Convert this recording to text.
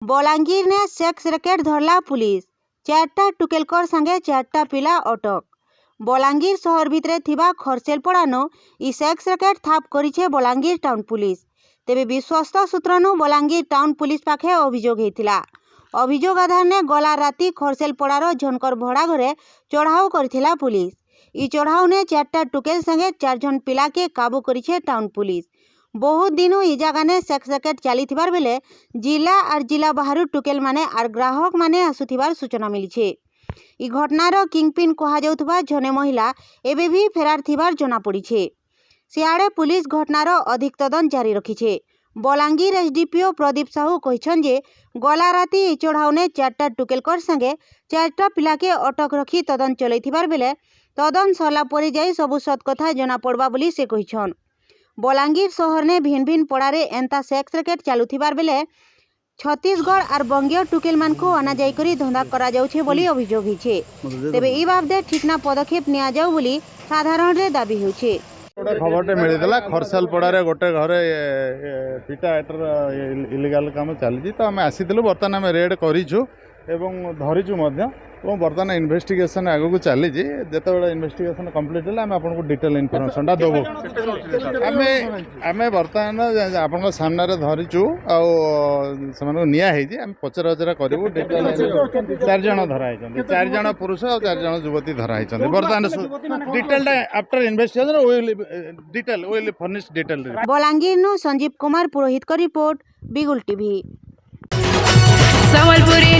बलांगीर ने sex racket धरला police. 4टा टुकेलकर संगे 4टा पिला अटक। बलांगीर सहर भितरे थिबा खरसेलपड़ानो इ सेक्स रैकेट थाप करिछे बलांगीर टाउन पुलिस। तेबे विश्वस्त सूत्रनु बलांगीर टाउन पुलिस पाखे अभियोग हेतिला। अभियोग आधार ने गला राती खरसेलपड़ार झनकर भड़ा घरे चढ़ाऊ करथिला पुलिस। इ चढ़ाऊ ने 4टा टुकेल संगे 4 जन पिला के काबू करिछे टाउन पुलिस। बहुत दिनों इ जगह ने सेक्स रैकेट चली बेले जिला और जिला बाहर टुकेल माने और ग्राहक माने आसुथिबार सूचना मिली। इ घटनार किंगपिन कहा जाउथबा जने महिला एबे भी फेरार थिबार जना पड़ीछे। सियाड़े पुलिस घटनार अधिक तदंत जारी रखीछे। बलांगीर एसडीपीओ प्रदीप साहू कहिछन जे गला राती इ चढ़ाऊ ने 4टा टुकेलकर संगे 4टा पिला के अटक रखी तदंत चलैथिबार बेले तदंत सरला परे जाई सबु सत कथा जना पड़बा बोली से कहिछन। बलांगीर शहर ने भिन्न भिन्न पड़ारे एंता सेक्स रैकेट चालुथिबार बेले छत्तीसगढ़ और बंगीय टुकेल मान को अनाजाई करी धंधा करा जाउछे बोली अभियोग हिछे। तेबे इ बाबदे ठीकना पदक्षेप निया जाउ बोली साधारण रे दाबी होछे। गोटे खबरटे मिलता खरसालपड़े गोटे घरे पिटा एटर इलिगाल काम चली तो आम आसीलु बर्तमान आम रेड करूँ एवं धरीचु बर्तमान इन्वेस्टिगेशन आगू चली जिते इन्वेस्टिगेशन कम्प्लीट है आम आपको डिटेल इनफर्मेशन देवु। आम बर्तमान आप सामने धरीचु आम पचरा उचरा करूँ। 4 जन धराई 4 जन पुरुष और 4 जन युवती धराई बर्तमान detail after investigation detail will furnish detail. Balangir नु संजीव कुमार पुरोहित का रिपोर्ट बिगुल टीवी। संबलपुरी